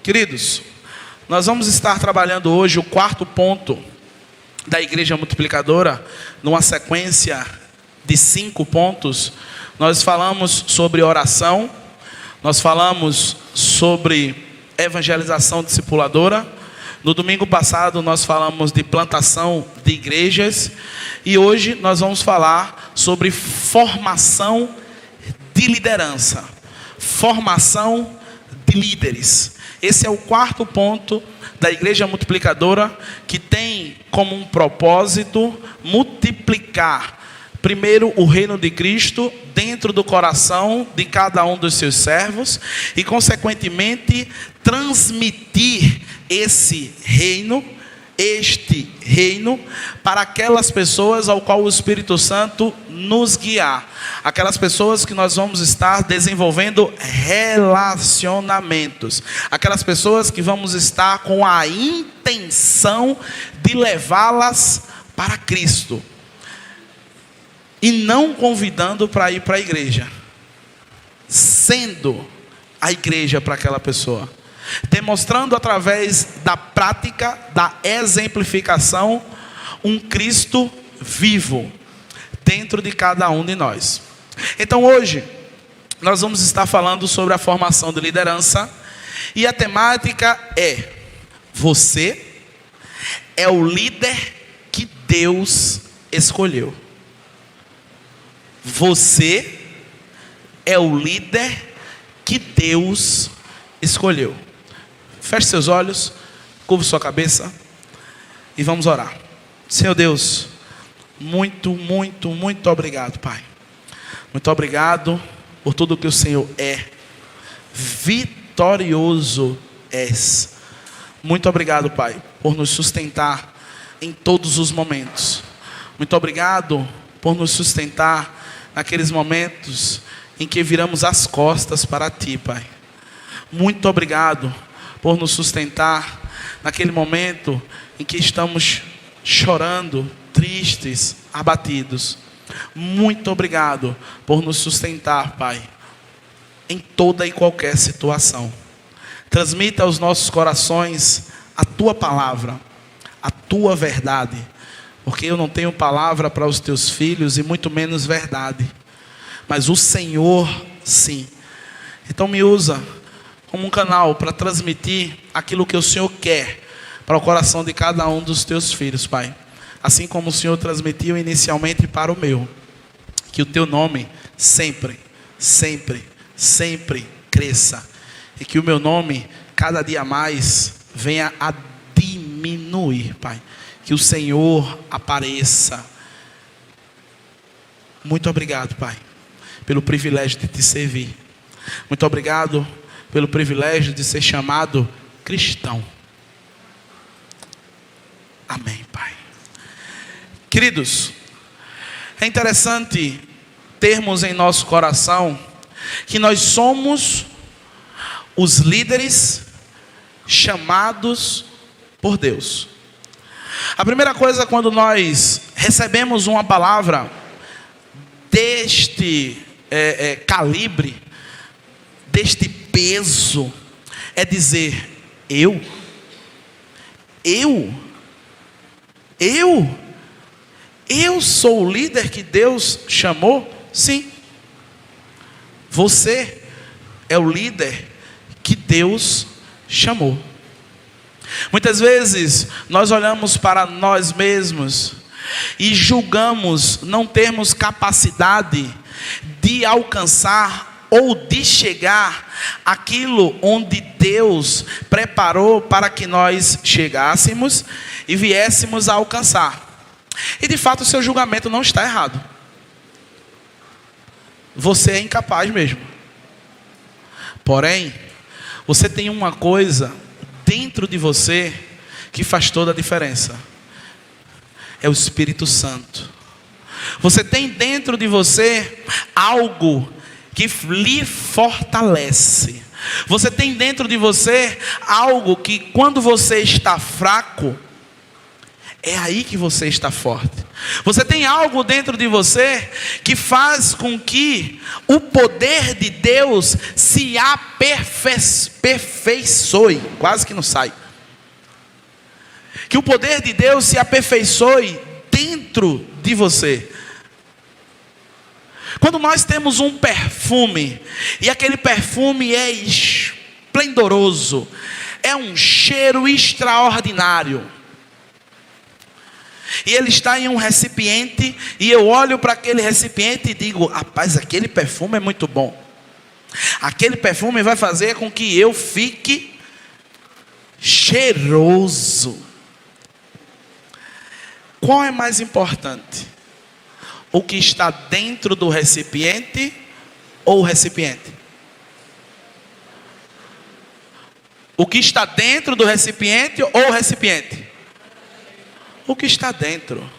Queridos, nós vamos estar trabalhando hoje o quarto ponto da Igreja Multiplicadora, numa sequência de 5 pontos. Nós falamos sobre oração, nós falamos sobre evangelização discipuladora. No domingo passado nós falamos de plantação de igrejas e hoje nós vamos falar sobre formação de liderança, formação de líderes. Esse é o quarto ponto da Igreja Multiplicadora, que tem como um propósito multiplicar, primeiro, o reino de Cristo dentro do coração de cada um dos seus servos e, consequentemente, transmitir este reino para aquelas pessoas ao qual o Espírito Santo nos guiar, aquelas pessoas que nós vamos estar desenvolvendo relacionamentos, aquelas pessoas que vamos estar com a intenção de levá-las para Cristo e não convidando para ir para a igreja, sendo a igreja para aquela pessoa, demonstrando através da prática, da exemplificação, um Cristo vivo dentro de cada um de nós. Então hoje nós vamos estar falando sobre a formação de liderança e a temática é: você é o líder que Deus escolheu. Você é o líder que Deus escolheu. Feche seus olhos, curva sua cabeça e vamos orar. Senhor Deus, muito obrigado, Pai. Muito obrigado por tudo que o Senhor é. Vitorioso és. Muito obrigado, Pai, por nos sustentar em todos os momentos. Muito obrigado por nos sustentar naqueles momentos em que viramos as costas para Ti, Pai. Muito obrigado por nos sustentar naquele momento em que estamos chorando, tristes, abatidos. Muito obrigado por nos sustentar, Pai, em toda e qualquer situação. Transmita aos nossos corações a Tua palavra, a Tua verdade, porque eu não tenho palavra para os Teus filhos e muito menos verdade, mas o Senhor sim. Então me usa como um canal para transmitir aquilo que o Senhor quer para o coração de cada um dos Teus filhos, Pai. Assim como o Senhor transmitiu inicialmente para o meu. Que o Teu nome sempre cresça. E que o meu nome, cada dia mais, venha a diminuir, Pai. Que o Senhor apareça. Muito obrigado, Pai, pelo privilégio de Te servir. Muito obrigado pelo privilégio de ser chamado cristão. Amém, Pai. Queridos, é interessante termos em nosso coração que nós somos os líderes chamados por Deus. A primeira coisa, quando nós recebemos uma palavra deste calibre, deste peso, é dizer: eu sou o líder que Deus chamou? Sim. Você é o líder que Deus chamou. Muitas vezes nós olhamos para nós mesmos e julgamos não termos capacidade de alcançar ou de chegar àquilo onde Deus preparou para que nós chegássemos e viéssemos a alcançar. E de fato o seu julgamento não está errado. Você é incapaz mesmo. Porém, você tem uma coisa dentro de você que faz toda a diferença. É o Espírito Santo. Você tem dentro de você algo que lhe fortalece. Você tem dentro de você algo que quando você está fraco, é aí que você está forte. Você tem algo dentro de você que faz com que o poder de Deus se aperfeiçoe. Quase que não sai. Que o poder de Deus se aperfeiçoe dentro de você. Quando nós temos um perfume, e aquele perfume é esplendoroso, é um cheiro extraordinário, e ele está em um recipiente, e eu olho para aquele recipiente e digo: rapaz, aquele perfume é muito bom. Aquele perfume vai fazer com que eu fique cheiroso. Qual é mais importante? O que está dentro do recipiente ou o recipiente? O que está dentro do recipiente ou o recipiente? O que está dentro.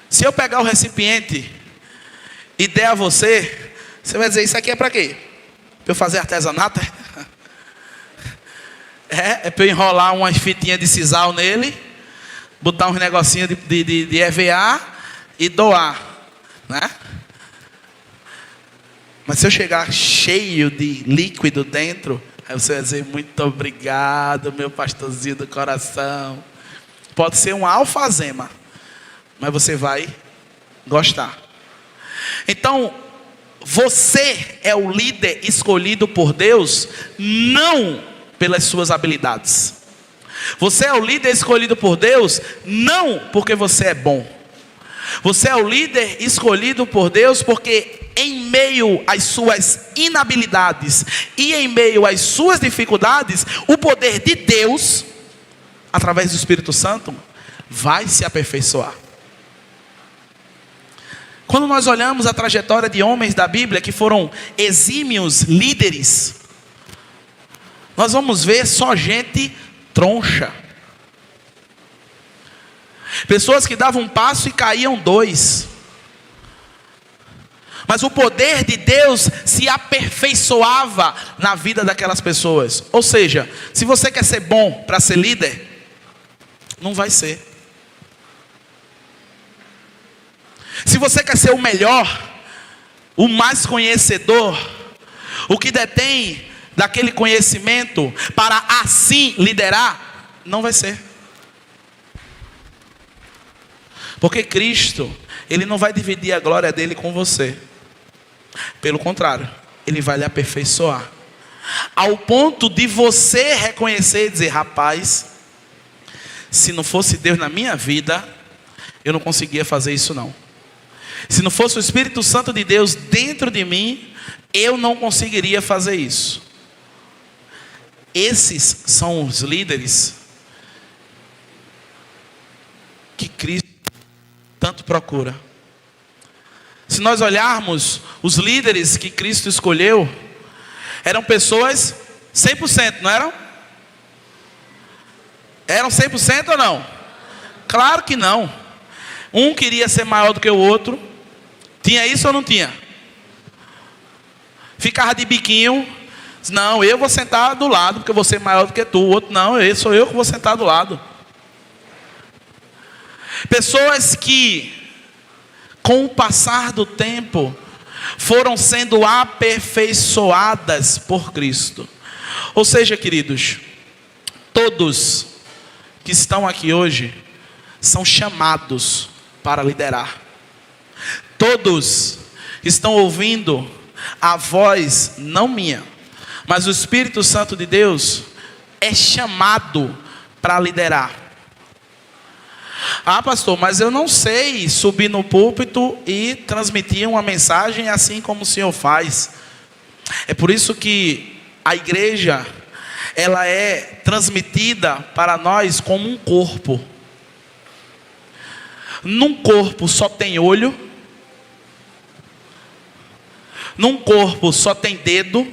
Se eu pegar o recipiente e der a você, você vai dizer: isso aqui é para quê? Para eu fazer artesanato? É para eu enrolar umas fitinhas de sisal nele, botar uns negocinhos de EVA e doar, né? Mas se eu chegar cheio de líquido dentro, aí você vai dizer: muito obrigado, meu pastorzinho do coração. Pode ser um alfazema, mas você vai gostar. Então, você é o líder escolhido por Deus, não pelas suas habilidades. Você é o líder escolhido por Deus, não porque você é bom. Você é o líder escolhido por Deus porque em meio às suas inabilidades e em meio às suas dificuldades, o poder de Deus, através do Espírito Santo, vai se aperfeiçoar. Quando nós olhamos a trajetória de homens da Bíblia que foram exímios líderes, nós vamos ver só gente troncha. Pessoas que davam um passo e caíam dois. Mas o poder de Deus se aperfeiçoava na vida daquelas pessoas. Ou seja, se você quer ser bom para ser líder, não vai ser. Se você quer ser o melhor, o mais conhecedor, o que detém daquele conhecimento para assim liderar, não vai ser. Porque Cristo, Ele não vai dividir a glória dele com você. Pelo contrário, Ele vai lhe aperfeiçoar. Ao ponto de você reconhecer e dizer: rapaz, se não fosse Deus na minha vida, eu não conseguia fazer isso não. Se não fosse o Espírito Santo de Deus dentro de mim, eu não conseguiria fazer isso. Esses são os líderes que Cristo tanto procura. Se nós olharmos os líderes que Cristo escolheu, eram pessoas 100%, não eram? Eram 100% ou não? Claro que não. Um queria ser maior do que o outro. Tinha isso ou não tinha? Ficava de biquinho. Não, eu vou sentar do lado porque eu vou ser maior do que tu. O outro não, sou eu que vou sentar do lado. Pessoas que, com o passar do tempo, foram sendo aperfeiçoadas por Cristo. Ou seja, queridos, todos que estão aqui hoje são chamados para liderar. Todos que estão ouvindo a voz, não minha, mas o Espírito Santo de Deus, é chamado para liderar. Ah, pastor, mas eu não sei subir no púlpito e transmitir uma mensagem assim como o senhor faz. É por isso que a igreja, ela é transmitida para nós como um corpo. Num corpo só tem olho, num corpo só tem dedo,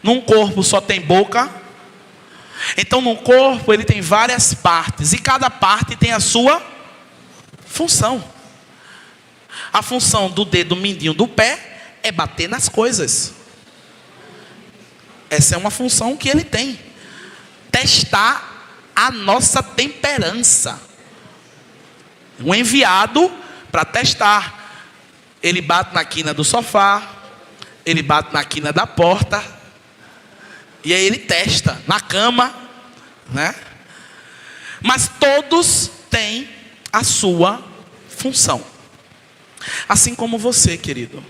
num corpo só tem boca. Então no corpo ele tem várias partes, e cada parte tem a sua função. A função do dedo mindinho do pé é bater nas coisas. Essa é uma função que ele tem. Testar a nossa temperança. Um enviado para testar. Ele bate na quina do sofá, ele bate na quina da porta, e aí ele testa na cama, né? Mas todos têm a sua função. Assim como você, querido.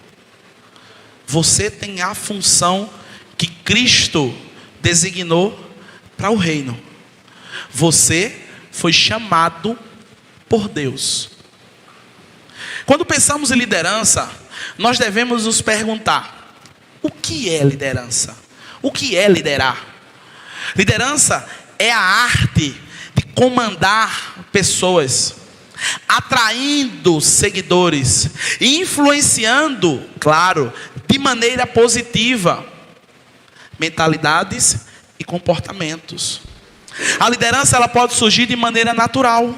Você tem a função que Cristo designou para o reino. Você foi chamado por Deus. Quando pensamos em liderança, nós devemos nos perguntar: o que é liderança? O que é liderar? Liderança é a arte de comandar pessoas, atraindo seguidores e influenciando, claro, de maneira positiva, mentalidades e comportamentos. A liderança, ela pode surgir de maneira natural,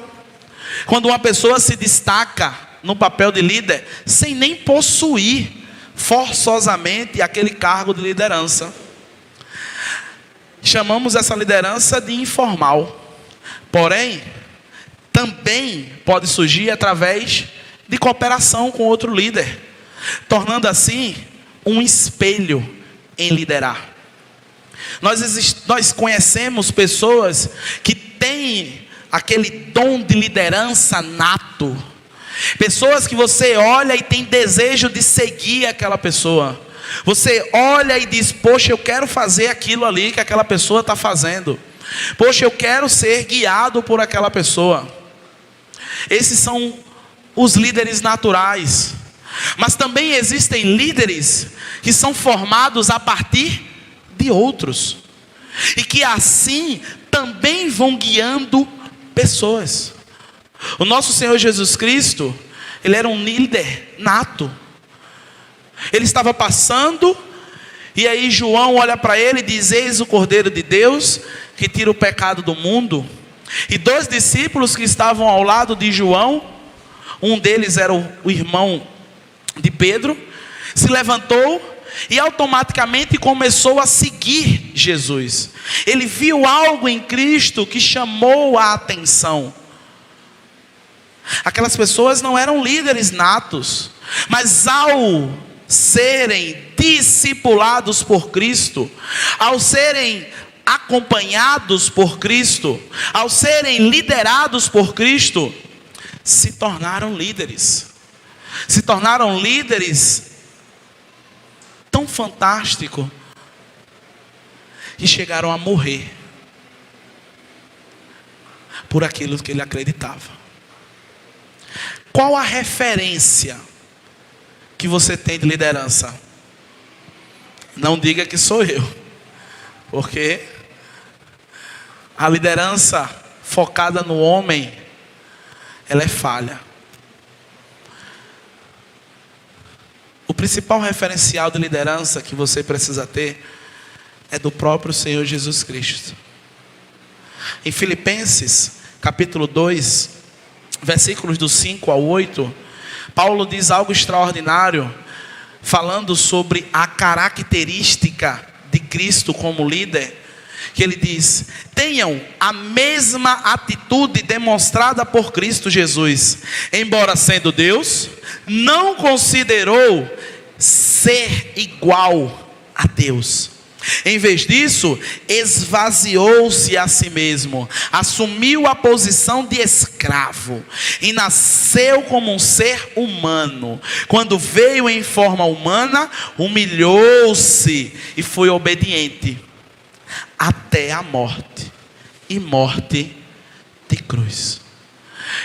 quando uma pessoa se destaca no papel de líder sem nem possuir forçosamente aquele cargo de liderança. Chamamos essa liderança de informal. Porém, também pode surgir através de cooperação com outro líder, tornando assim um espelho em liderar. Nós conhecemos pessoas que têm aquele dom de liderança nato. Pessoas que você olha e tem desejo de seguir aquela pessoa. Você olha e diz: poxa, eu quero fazer aquilo ali que aquela pessoa está fazendo. Poxa, eu quero ser guiado por aquela pessoa. Esses são os líderes naturais. Mas também existem líderes que são formados a partir de outros, e que assim também vão guiando pessoas. O nosso Senhor Jesus Cristo, ele era um líder nato. Ele estava passando, e aí João olha para ele e diz: eis o Cordeiro de Deus, que tira o pecado do mundo. E 2 discípulos que estavam ao lado de João, um deles era o irmão de Pedro, se levantou e automaticamente começou a seguir Jesus. Ele viu algo em Cristo que chamou a atenção. Aquelas pessoas não eram líderes natos, mas ao serem discipulados por Cristo, ao serem acompanhados por Cristo, ao serem liderados por Cristo, se tornaram líderes. Se tornaram líderes tão fantástico que chegaram a morrer por aquilo que ele acreditava. Qual a referência que você tem de liderança? Não diga que sou eu, porque a liderança focada no homem, ela é falha. O principal referencial de liderança que você precisa ter é do próprio Senhor Jesus Cristo. Em Filipenses, capítulo 2, versículos do 5 ao 8, Paulo diz algo extraordinário, falando sobre a característica de Cristo como líder, que ele diz: tenham a mesma atitude demonstrada por Cristo Jesus, embora sendo Deus, não considerou ser igual a Deus. Em vez disso, esvaziou-se a si mesmo, assumiu a posição de escravo e nasceu como um ser humano. Quando veio em forma humana, humilhou-se e foi obediente até a morte, e morte de cruz.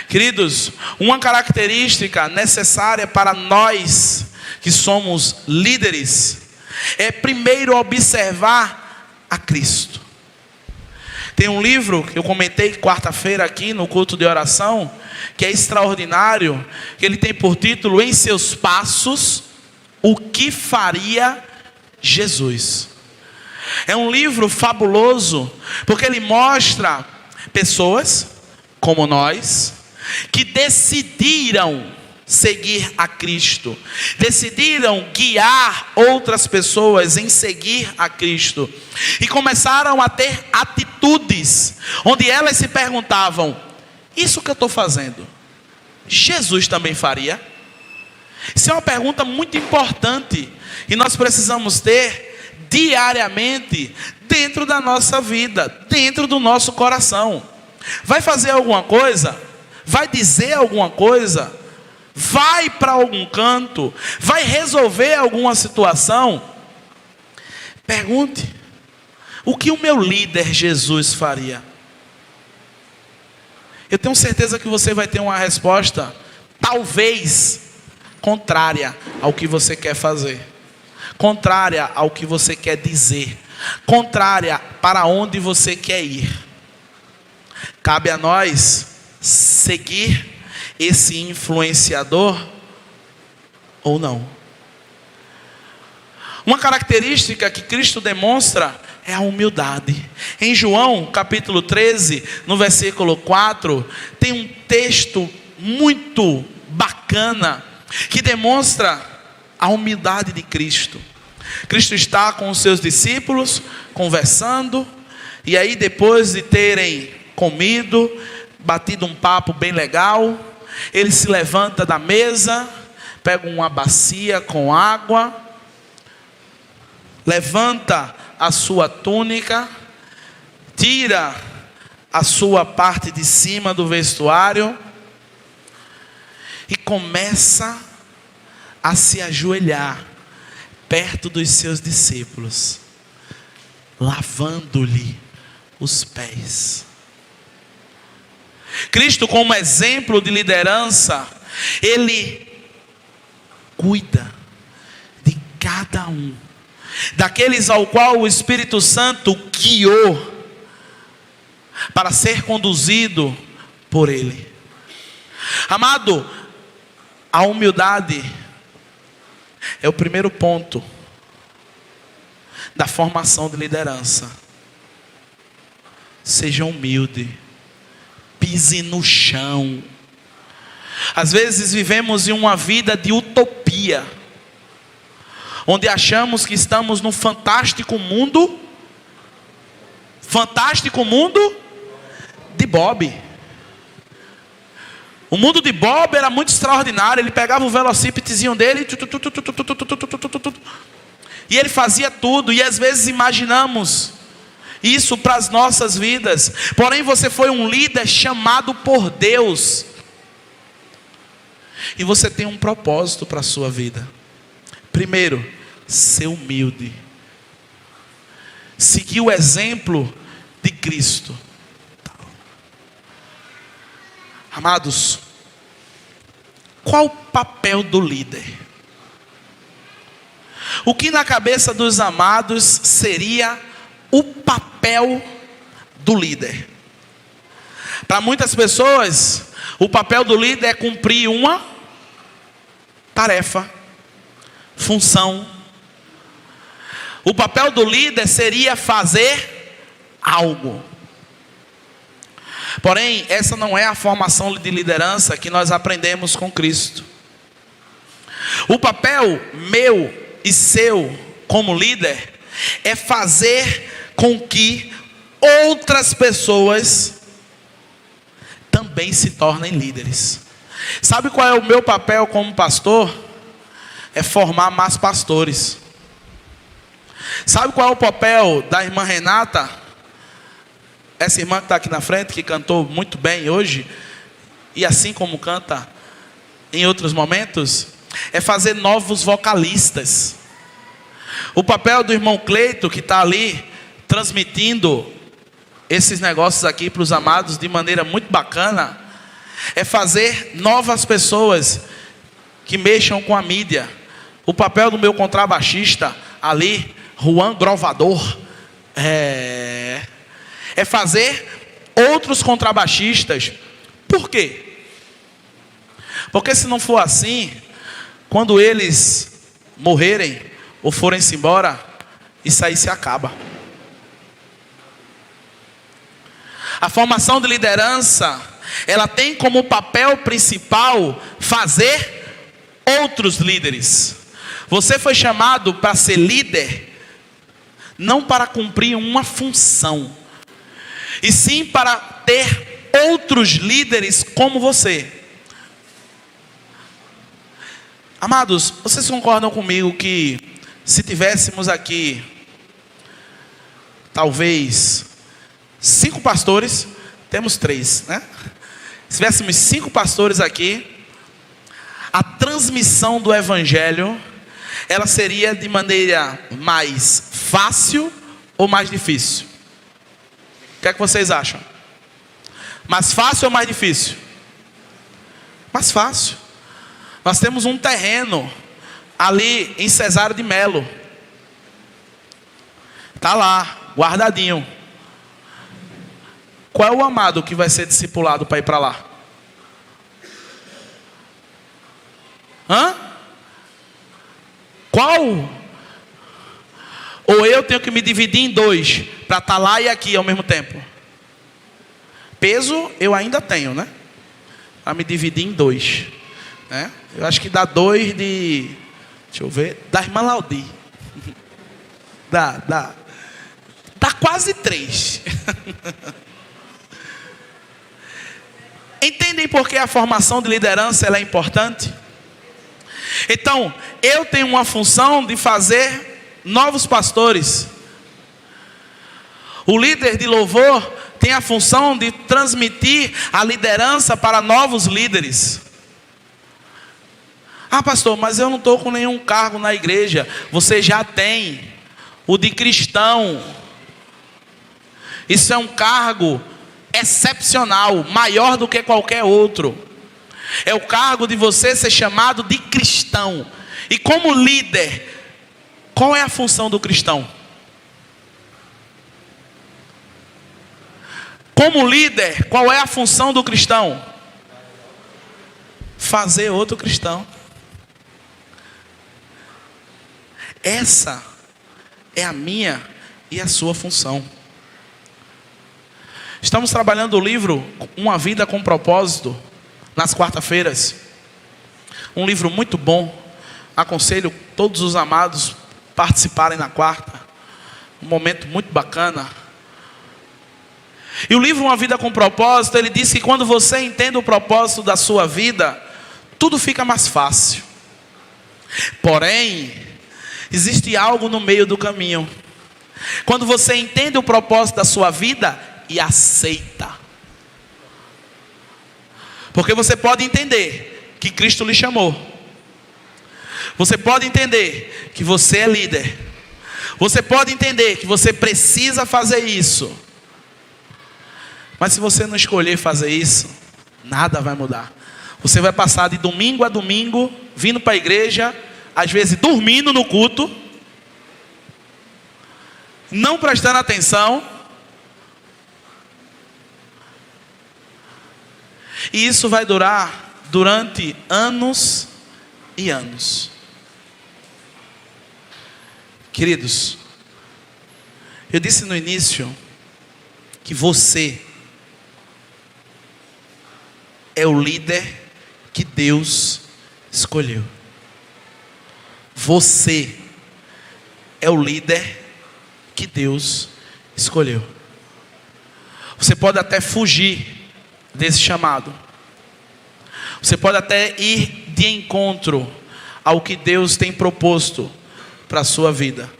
Queridos, uma característica necessária para nós que somos líderes é primeiro observar a Cristo. Tem um livro que eu comentei quarta-feira aqui no culto de oração, que é extraordinário, que ele tem por título Em Seus Passos, o que faria Jesus. É um livro fabuloso, porque ele mostra pessoas como nós, que decidiram seguir a Cristo, decidiram guiar outras pessoas em seguir a Cristo, e começaram a ter atitudes, onde elas se perguntavam: isso que eu estou fazendo, Jesus também faria? Isso é uma pergunta muito importante, e nós precisamos ter diariamente, dentro da nossa vida, dentro do nosso coração. Vai fazer alguma coisa? Vai dizer alguma coisa? Vai para algum canto? Vai resolver alguma situação? Pergunte: o que o meu líder Jesus faria? Eu tenho certeza que você vai ter uma resposta, talvez, contrária ao que você quer fazer, contrária ao que você quer dizer, contrária para onde você quer ir. Cabe a nós seguir esse influenciador ou não. Uma característica que Cristo demonstra é a humildade. Em João capítulo 13, no versículo 4, tem um texto muito bacana que demonstra a humildade de Cristo. Cristo está com os seus discípulos conversando, e aí depois de terem comido, batido um papo bem legal, ele se levanta da mesa, pega uma bacia com água, levanta a sua túnica, tira a sua parte de cima do vestuário e começa a se ajoelhar perto dos seus discípulos, lavando-lhe os pés. Cristo, como exemplo de liderança, ele cuida de cada um, daqueles ao qual o Espírito Santo guiou para ser conduzido por ele. Amado, a humildade é o primeiro ponto da formação de liderança. Seja humilde, pise no chão. Às vezes vivemos em uma vida de utopia, onde achamos que estamos num fantástico mundo de Bob. O mundo de Bob era muito extraordinário. Ele pegava o velocípedezinho dele e ele fazia tudo. E às vezes imaginamos isso para as nossas vidas. Porém, você foi um líder chamado por Deus, e você tem um propósito para a sua vida. Primeiro, ser humilde, seguir o exemplo de Cristo. Amados, qual o papel do líder? O que na cabeça dos amados seria o papel do líder? Para muitas pessoas, o papel do líder é cumprir uma tarefa, função. O papel do líder seria fazer algo. Porém, essa não é a formação de liderança que nós aprendemos com Cristo. O papel meu e seu como líder é fazer com que outras pessoas também se tornem líderes. Sabe qual é o meu papel como pastor? É formar mais pastores. Sabe qual é o papel da irmã Renata? Essa irmã que está aqui na frente, que cantou muito bem hoje, e assim como canta em outros momentos, é fazer novos vocalistas. O papel do irmão Cleito, que está ali transmitindo esses negócios aqui para os amados de maneira muito bacana, é fazer novas pessoas que mexam com a mídia. O papel do meu contrabaixista ali, Juan Grovador, é fazer outros contrabaixistas. Por quê? Porque se não for assim, quando eles morrerem ou forem-se embora, isso aí se acaba. A formação de liderança, ela tem como papel principal fazer outros líderes. Você foi chamado para ser líder, não para cumprir uma função, e sim para ter outros líderes como você. Amados, vocês concordam comigo que se tivéssemos aqui, talvez 5 pastores, temos 3, né? Se tivéssemos 5 pastores aqui, a transmissão do evangelho, ela seria de maneira mais fácil ou mais difícil? O que é que vocês acham? Mais fácil ou mais difícil? Mais fácil. Nós temos um terreno ali em Cesário de Melo. Está lá, guardadinho. Qual é o amado que vai ser discipulado para ir para lá? Hã? Qual? Ou eu tenho que me dividir em 2 para estar lá e aqui ao mesmo tempo? Peso eu ainda tenho, né? Para me dividir em 2, né? Eu acho que dá 2 de... Deixa eu ver. Da irmã Laudi. Dá quase 3. Entendem por que a formação de liderança ela é importante? Então, eu tenho uma função de fazer novos pastores. O líder de louvor tem a função de transmitir a liderança para novos líderes. Ah, pastor, mas eu não estou com nenhum cargo na igreja. Você já tem o de cristão. Isso é um cargo excepcional, maior do que qualquer outro. É o cargo de você ser chamado de cristão. E como líder, qual é a função do cristão? Como líder, qual é a função do cristão? Fazer outro cristão. Essa é a minha e a sua função. Estamos trabalhando o livro Uma Vida com Propósito nas quarta-feiras. Um livro muito bom. Aconselho todos os amados participarem na quarta. Um momento muito bacana. E o livro Uma Vida com Propósito, ele diz que quando você entende o propósito da sua vida, tudo fica mais fácil. Porém, existe algo no meio do caminho. Quando você entende o propósito da sua vida e aceita. Porque você pode entender que Cristo lhe chamou. Você pode entender que você é líder. Você pode entender que você precisa fazer isso. Mas se você não escolher fazer isso, nada vai mudar. Você vai passar de domingo a domingo, vindo para a igreja, às vezes dormindo no culto, não prestando atenção. E isso vai durar durante anos e anos. Queridos, eu disse no início que você é o líder que Deus escolheu. Você é o líder que Deus escolheu. Você pode até fugir desse chamado. Você pode até ir de encontro ao que Deus tem proposto para a sua vida.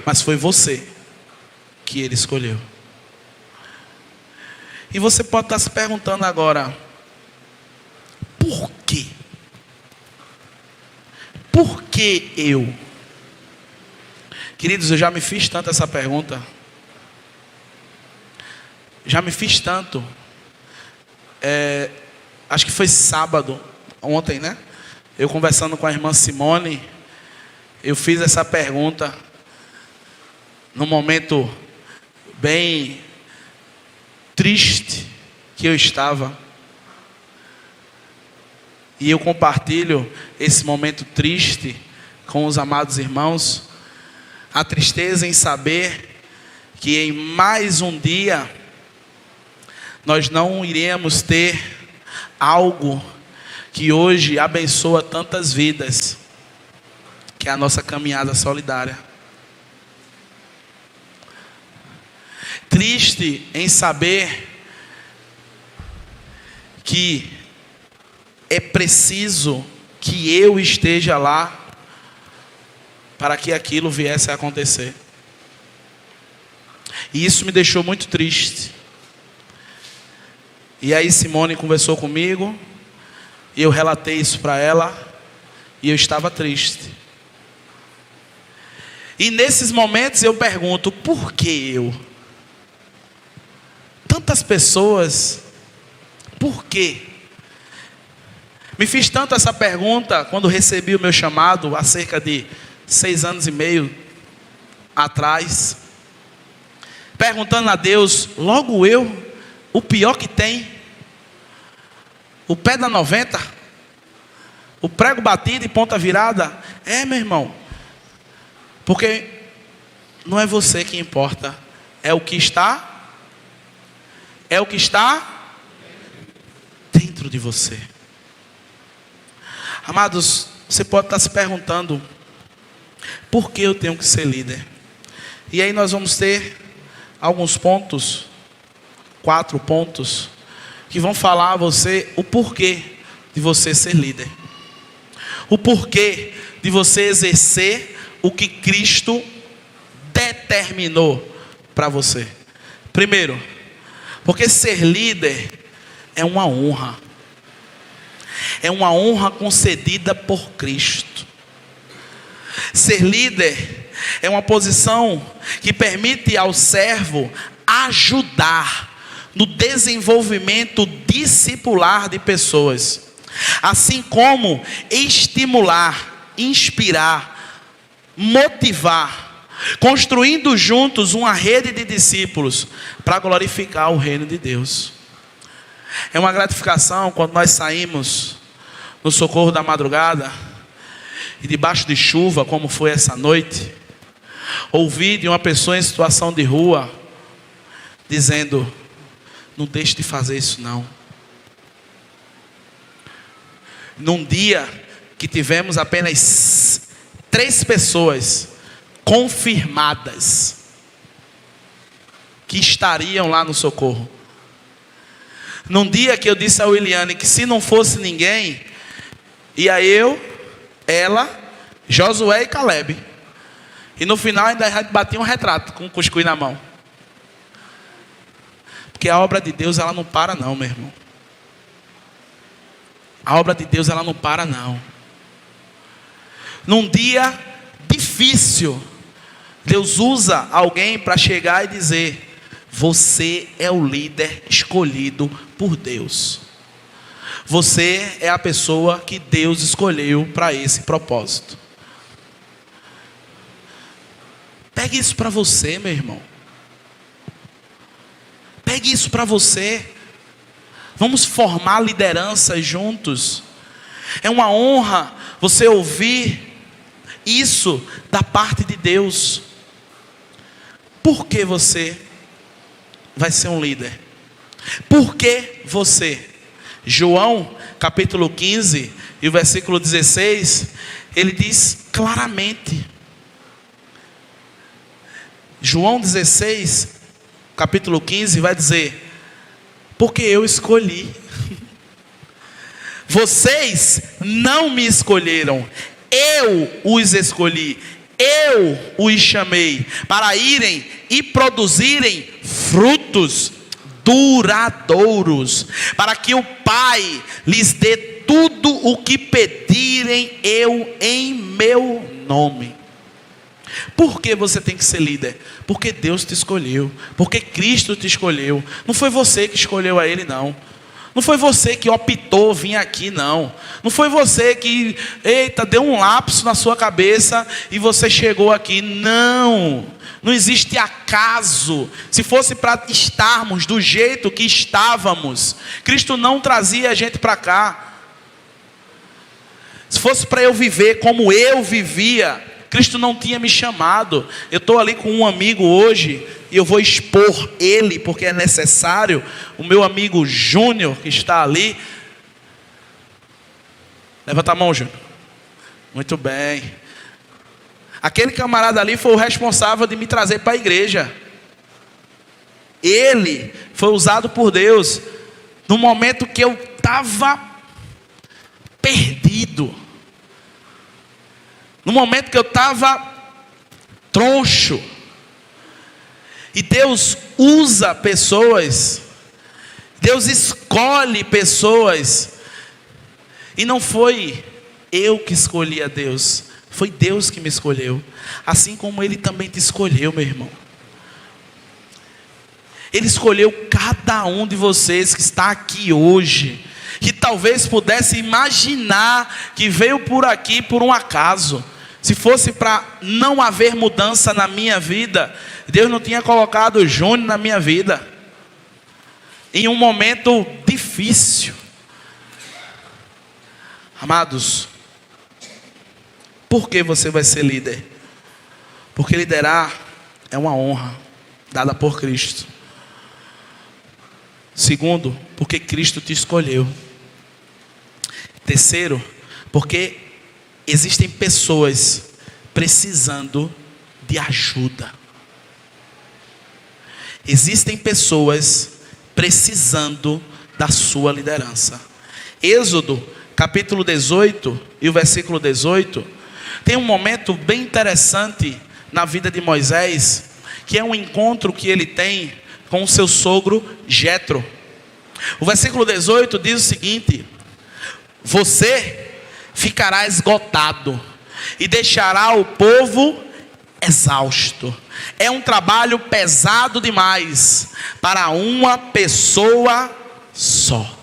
Mas foi você que Ele escolheu. E você pode estar se perguntando agora: por quê? Por que eu? Queridos, eu já me fiz tanto essa pergunta. Já me fiz tanto. acho que foi sábado, ontem, né? Eu conversando com a irmã Simone, eu fiz essa pergunta num momento bem triste que eu estava. E eu compartilho esse momento triste com os amados irmãos. A tristeza em saber que em mais um dia nós não iremos ter algo que hoje abençoa tantas vidas, que é a nossa caminhada solidária. Triste em saber que é preciso que eu esteja lá para que aquilo viesse a acontecer. E isso me deixou muito triste. E aí Simone conversou comigo, e eu relatei isso para ela, e eu estava triste. E nesses momentos eu pergunto, por que eu? Tantas pessoas, por quê? Me fiz tanto essa pergunta quando recebi o meu chamado, há cerca de 6 anos e meio atrás, perguntando a Deus, logo eu, o pior que tem, o pé da 90, o prego batido e ponta virada. Meu irmão, porque não é você que importa, é o que está dentro de você. Amados, você pode estar se perguntando, por que eu tenho que ser líder? E aí nós vamos ter alguns pontos, 4 pontos, que vão falar a você o porquê de você ser líder. O porquê de você exercer o que Cristo determinou para você. Primeiro, porque ser líder é uma honra. É uma honra concedida por Cristo. Ser líder é uma posição que permite ao servo ajudar no desenvolvimento discipular de pessoas, assim como estimular, inspirar, motivar, construindo juntos uma rede de discípulos para glorificar o reino de Deus. É uma gratificação quando nós saímos no socorro da madrugada e debaixo de chuva, como foi essa noite, ouvir de uma pessoa em situação de rua dizendo, não deixe de fazer isso não. Num dia que tivemos apenas 3 pessoas confirmadas que estariam lá no socorro. Num dia que eu disse a Williane que se não fosse ninguém, ia eu, ela, Josué e Caleb. E no final ainda a gente batia um retrato com um cuscuz na mão. Porque a obra de Deus, ela não para não, meu irmão. A obra de Deus, ela não para não. Num dia difícil, Deus usa alguém para chegar e dizer, você é o líder escolhido por Deus. Você é a pessoa que Deus escolheu para esse propósito. Pegue isso para você, meu irmão. Pegue isso para você. Vamos formar lideranças juntos. É uma honra você ouvir isso da parte de Deus. Por que você vai ser um líder? Por que você? João capítulo 15 e o versículo 16, ele diz claramente. João 16, capítulo 15, vai dizer, porque eu escolhi. Vocês não me escolheram, eu os escolhi, eu os chamei para irem e produzirem frutos duradouros, para que o Pai lhes dê tudo o que pedirem eu em meu nome. Por que você tem que ser líder? Porque Deus te escolheu, porque Cristo te escolheu. Não foi você que escolheu a Ele não. Não foi você que optou vir aqui, não. Não foi você que, deu um lapso na sua cabeça e você chegou aqui. Não. Não existe acaso. Se fosse para estarmos do jeito que estávamos, Cristo não trazia a gente para cá. Se fosse para eu viver como eu vivia, Cristo não tinha me chamado. Eu estou ali com um amigo hoje e eu vou expor ele, porque é necessário. O meu amigo Júnior, que está ali. Levanta a mão, Júnior. Muito bem. Aquele camarada ali foi o responsável de me trazer para a igreja. Ele foi usado por Deus no momento que eu estava perdido. No momento que eu estava troncho. E Deus usa pessoas. Deus escolhe pessoas. E não foi eu que escolhi a Deus. Foi Deus que me escolheu. Assim como Ele também te escolheu, meu irmão. Ele escolheu cada um de vocês que está aqui hoje. Que talvez pudesse imaginar que veio por aqui por um acaso. Se fosse para não haver mudança na minha vida, Deus não tinha colocado o Júnior na minha vida. Em um momento difícil. Amados, por que você vai ser líder? Porque liderar é uma honra dada por Cristo. Segundo, porque Cristo te escolheu. Terceiro, porque existem pessoas precisando de ajuda. Existem pessoas precisando da sua liderança. Êxodo, capítulo 18 e o versículo 18, tem um momento bem interessante na vida de Moisés, que é um encontro que ele tem com o seu sogro Jetro. O versículo 18 diz o seguinte: você ficará esgotado e deixará o povo exausto. É um trabalho pesado demais para uma pessoa só.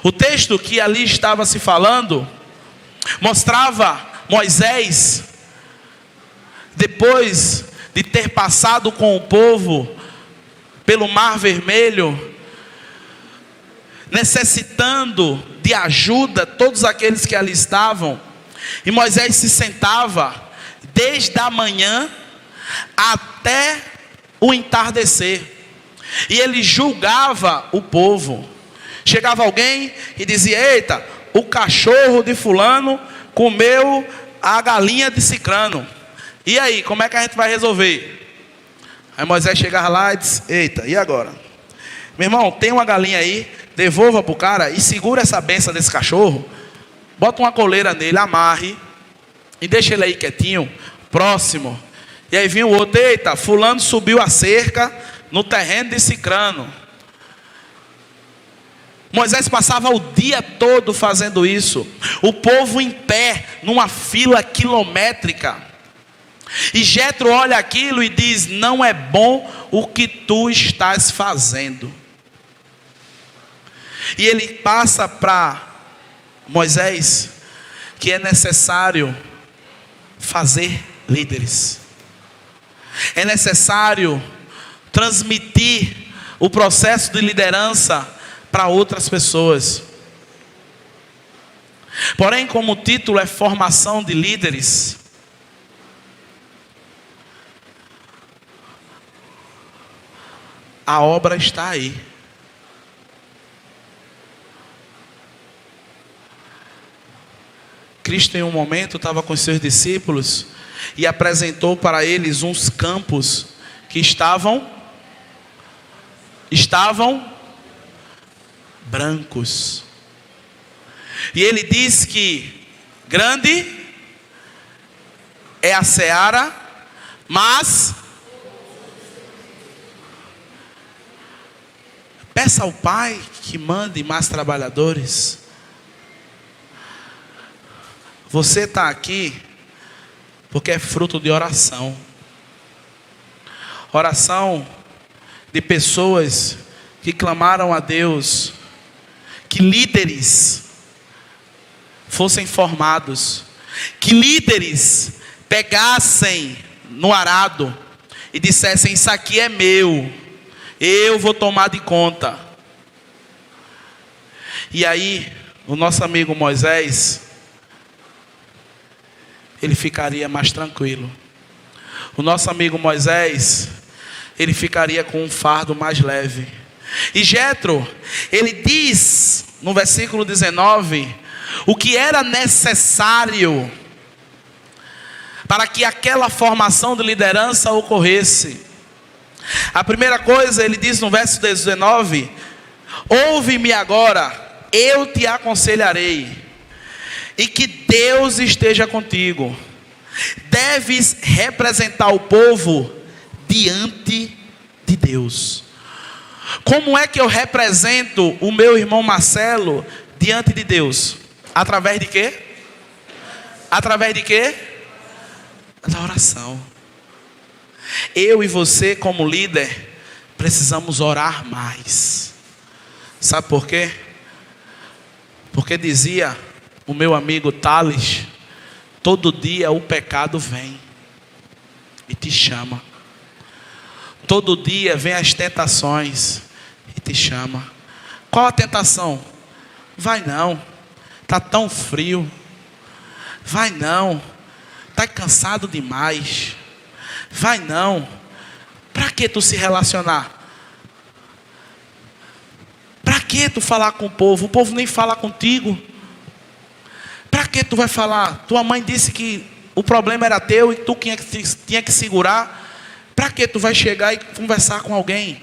O texto que ali estava se falando mostrava Moisés, depois de ter passado com o povo pelo Mar Vermelho, necessitando de ajuda, todos aqueles que ali estavam. E Moisés se sentava desde a manhã até o entardecer. E ele julgava o povo. Chegava alguém e dizia: eita, o cachorro de fulano comeu a galinha de cicrano. E aí, como é que a gente vai resolver? Aí Moisés chegava lá e disse: eita, e agora? Meu irmão, tem uma galinha aí, devolva para o cara e segura essa benção desse cachorro. Bota uma coleira nele, amarre e deixa ele aí quietinho. Próximo. E aí vinha o outro: eita, fulano subiu a cerca no terreno de cicrano. Moisés passava o dia todo fazendo isso. O povo em pé, numa fila quilométrica. E Jetro olha aquilo e diz: não é bom o que tu estás fazendo. E ele passa para Moisés que é necessário fazer líderes. É necessário transmitir o processo de liderança para outras pessoas. Porém, como o título é formação de líderes, a obra está aí. Cristo em um momento estava com seus discípulos e apresentou para eles uns campos que estavam brancos. E ele diz que grande é a seara, mas peça ao Pai que mande mais trabalhadores. Você está aqui porque é fruto de oração. Oração de pessoas que clamaram a Deus que líderes fossem formados, que líderes pegassem no arado e dissessem: isso aqui é meu, eu vou tomar de conta. E aí o nosso amigo Moisés, ele ficaria mais tranquilo. O nosso amigo Moisés, ele ficaria com um fardo mais leve. E Jetro, ele diz no versículo 19 o que era necessário para que aquela formação de liderança ocorresse. A primeira coisa, ele diz no verso 19: ouve-me agora, eu te aconselharei, e que Deus esteja contigo. Deves representar o povo diante de Deus. Como é que eu represento o meu irmão Marcelo diante de Deus? Através de quê? Através de quê? Da oração. Eu e você, como líder, precisamos orar mais. Sabe por quê? Porque dizia o meu amigo Thales: todo dia o pecado vem e te chama. Todo dia vem as tentações e te chama. Qual a tentação? Vai não, está tão frio. Vai não, está cansado demais. Vai não, para que tu se relacionar? Para que tu falar com o povo? O povo nem fala contigo. Para que tu vai falar? Tua mãe disse que o problema era teu e tu tinha que segurar. Para que tu vai chegar e conversar com alguém?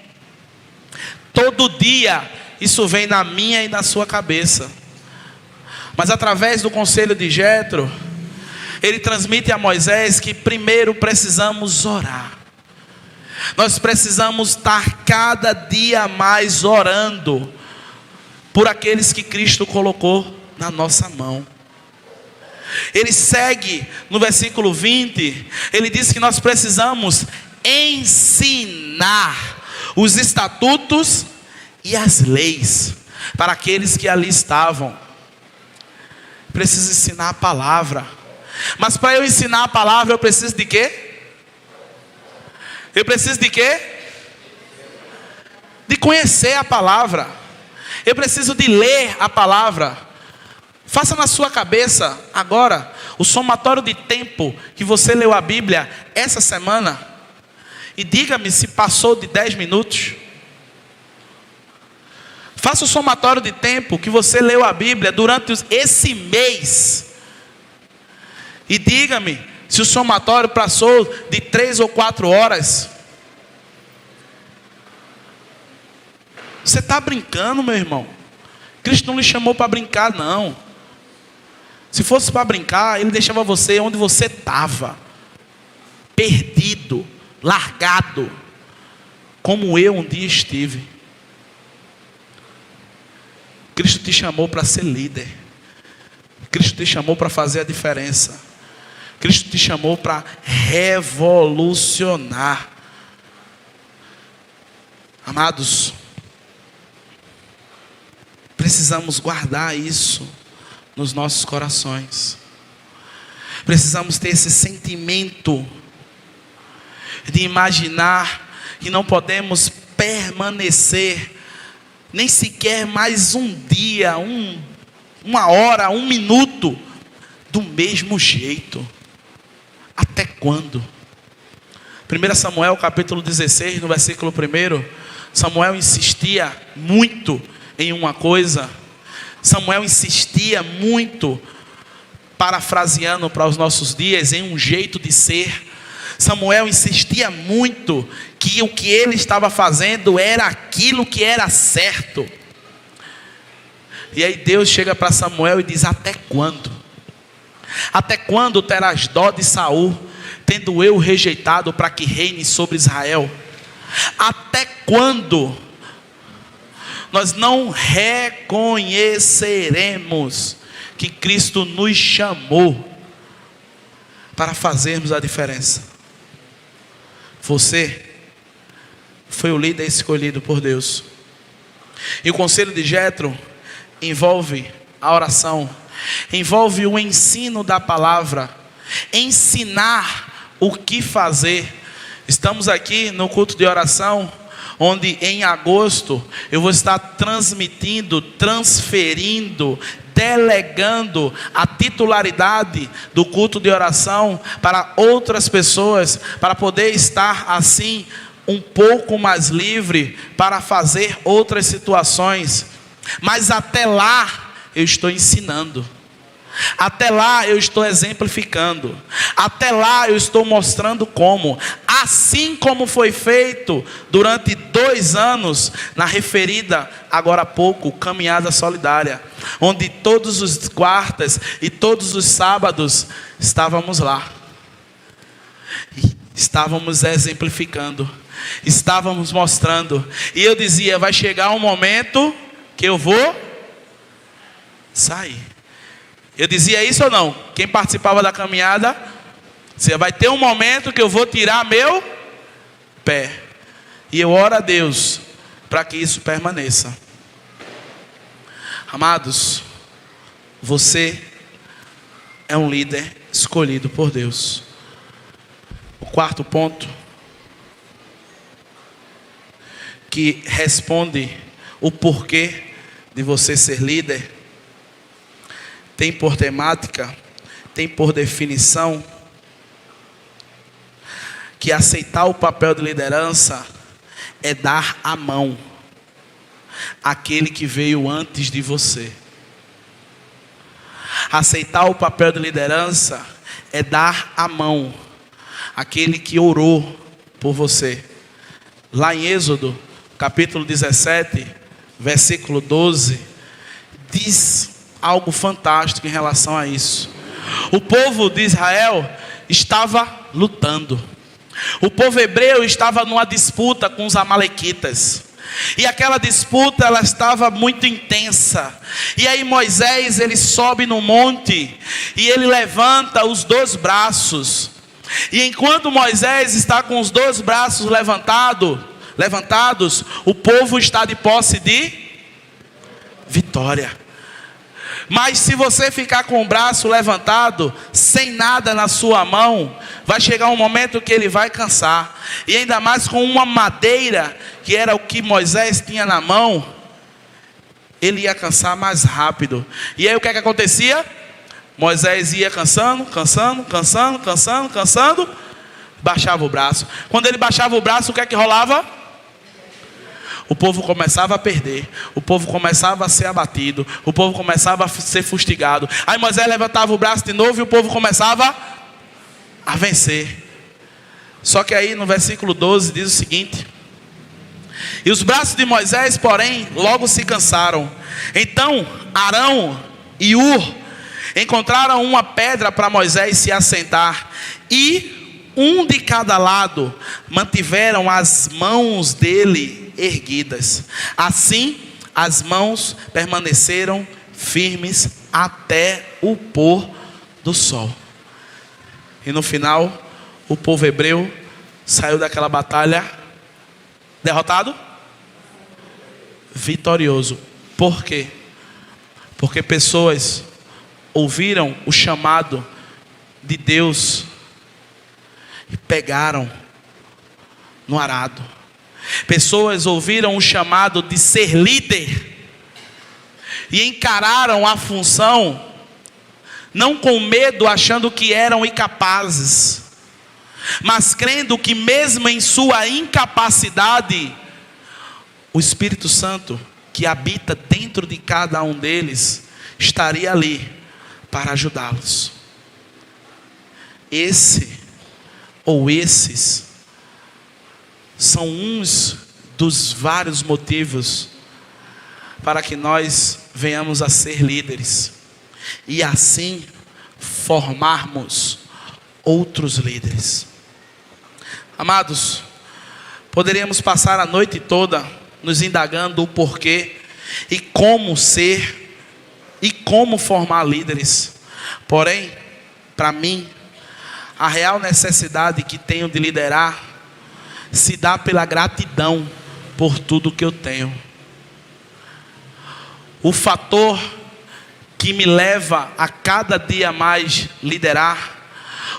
Todo dia isso vem na minha e na sua cabeça. Mas através do conselho de Jetro, ele transmite a Moisés que primeiro precisamos orar. Nós precisamos estar cada dia mais orando por aqueles que Cristo colocou na nossa mão. Ele segue no versículo 20, ele diz que nós precisamos ensinar os estatutos e as leis para aqueles que ali estavam. Preciso ensinar a palavra. Mas para eu ensinar a palavra, eu preciso de quê? Eu preciso de quê? De conhecer a palavra. Eu preciso de ler a palavra. Faça na sua cabeça agora o somatório de tempo que você leu a Bíblia essa semana. E diga-me se passou de 10 minutos. Faça o somatório de tempo que você leu a Bíblia durante esse mês. E diga-me se o somatório passou de 3 ou 4 horas. Você está brincando, meu irmão? Cristo não lhe chamou para brincar, não. Se fosse para brincar, Ele deixava você onde você estava. Perdido, largado, como eu um dia estive. Cristo te chamou para ser líder. Cristo te chamou para fazer a diferença. Cristo te chamou para revolucionar. Amados, precisamos guardar isso nos nossos corações. Precisamos ter esse sentimento de imaginar que não podemos permanecer nem sequer mais um dia, uma hora, um minuto do mesmo jeito. Até quando? 1 Samuel capítulo 16, no versículo 1, Samuel insistia muito em uma coisa. Samuel insistia muito, parafraseando para os nossos dias, em um jeito de ser. Samuel insistia muito que o que ele estava fazendo era aquilo que era certo. E aí Deus chega para Samuel e diz: até quando? Até quando terás dó de Saul, tendo eu rejeitado para que reine sobre Israel? Até quando nós não reconheceremos que Cristo nos chamou para fazermos a diferença? Você foi o líder escolhido por Deus. E o conselho de Jétro envolve a oração, envolve o ensino da palavra, ensinar o que fazer. Estamos aqui no culto de oração, onde em agosto eu vou estar transmitindo, transferindo, delegando a titularidade do culto de oração para outras pessoas, para poder estar assim um pouco mais livre para fazer outras situações. Mas até lá eu estou ensinando, até lá eu estou exemplificando, até lá eu estou mostrando como, assim como foi feito durante 2 anos na referida agora há pouco Caminhada Solidária, onde todos os quartas e todos os sábados estávamos lá, estávamos exemplificando, estávamos mostrando, e eu dizia: vai chegar um momento que eu vou sair. Eu dizia isso ou não? Quem participava da caminhada, você vai ter um momento que eu vou tirar meu pé. E eu oro a Deus para que isso permaneça. Amados, você é um líder escolhido por Deus. O 4º ponto, que responde o porquê de você ser líder, tem por temática, tem por definição, que aceitar o papel de liderança é dar a mão àquele que veio antes de você. Aceitar o papel de liderança é dar a mão àquele que orou por você. Lá em Êxodo, capítulo 17, versículo 12, diz algo fantástico em relação a isso. O povo de Israel estava lutando. O povo hebreu estava numa disputa com os amalequitas. E aquela disputa, ela estava muito intensa. E aí Moisés, ele sobe no monte e ele levanta os 2 braços. E enquanto Moisés está com os 2 braços levantados, o povo está de posse de vitória. Mas se você ficar com o braço levantado, sem nada na sua mão, vai chegar um momento que ele vai cansar. E ainda mais com uma madeira, que era o que Moisés tinha na mão, ele ia cansar mais rápido. E aí o que é que acontecia? Moisés ia cansando, baixava o braço. Quando ele baixava o braço, o que é que rolava? O povo começava a perder, o povo começava a ser abatido, o povo começava a ser fustigado. Aí Moisés levantava o braço de novo e o povo começava a vencer. Só que aí no versículo 12 diz o seguinte: e os braços de Moisés, porém, logo se cansaram. Então Arão e Hur encontraram uma pedra para Moisés se assentar, e um de cada lado mantiveram as mãos dele erguidas. Assim as mãos permaneceram firmes até o pôr do sol. E no final, o povo hebreu saiu daquela batalha derrotado? Vitorioso. Por quê? Porque pessoas ouviram o chamado de Deus e pegaram no arado. Pessoas ouviram o chamado de ser líder e encararam a função, não com medo, achando que eram incapazes, mas crendo que mesmo em sua incapacidade, o Espírito Santo que habita dentro de cada um deles estaria ali para ajudá-los. Esse ou esses são uns dos vários motivos para que nós venhamos a ser líderes e assim formarmos outros líderes. Amados, poderíamos passar a noite toda nos indagando o porquê e como ser e como formar líderes. Porém, para mim, a real necessidade que tenho de liderar se dá pela gratidão por tudo que eu tenho. o fator que me leva a cada dia mais liderar,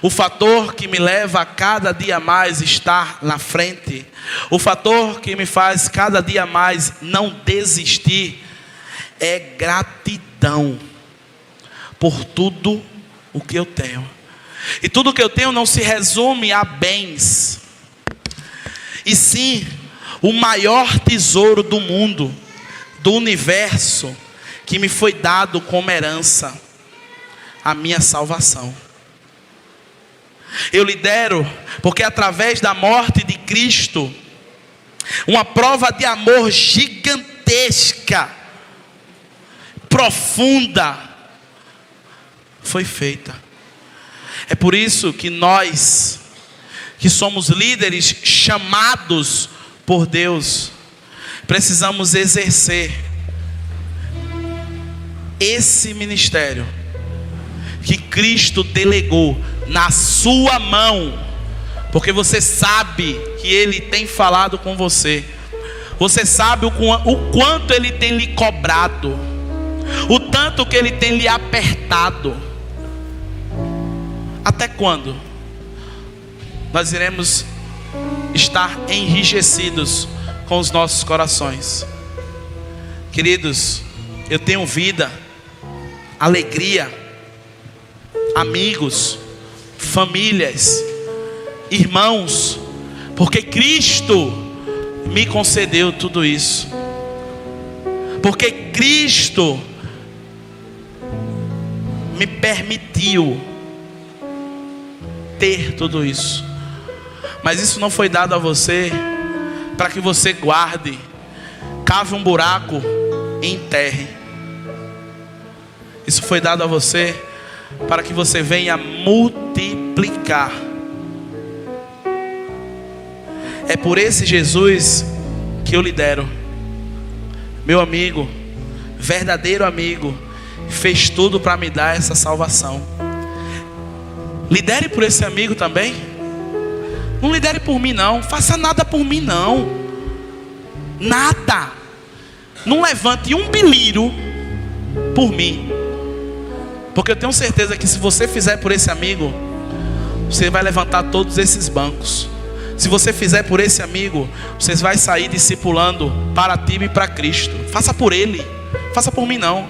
o fator que me leva a cada dia mais estar na frente, o fator que me faz cada dia mais não desistir, é gratidão por tudo o que eu tenho. E tudo o que eu tenho não se resume a bens, e sim o maior tesouro do mundo, do universo, que me foi dado como herança, a minha salvação. Eu lidero porque através da morte de Cristo, uma prova de amor gigantesca, profunda, foi feita. É por isso que nós, que somos líderes chamados por Deus, precisamos exercer esse ministério que Cristo delegou na sua mão, porque você sabe que Ele tem falado com você, você sabe o quanto Ele tem lhe cobrado, o tanto que Ele tem lhe apertado. Até quando nós iremos estar enrijecidos com os nossos corações? Queridos, eu tenho vida, alegria, amigos, famílias, irmãos, porque Cristo me concedeu tudo isso, porque Cristo me permitiu ter tudo isso. Mas isso não foi dado a você para que você guarde, cave um buraco e enterre. Isso foi dado a você para que você venha multiplicar. É por esse Jesus que eu lidero. Meu amigo, verdadeiro amigo, fez tudo para me dar essa salvação. Lidere por esse amigo também. Não lidere por mim não, faça nada por mim não. Nada. Não levante um bilhiro por mim, porque eu tenho certeza que se você fizer por esse amigo, você vai levantar todos esses bancos. Se você fizer por esse amigo, você vai sair discipulando para ti e para Cristo. Faça por ele, faça por mim não.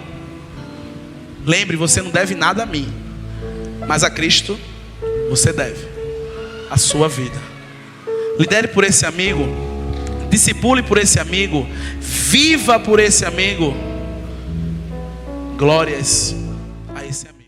Lembre, você não deve nada a mim, mas a Cristo você deve a sua vida. Lidere por esse amigo, discipule por esse amigo, viva por esse amigo. Glórias a esse amigo.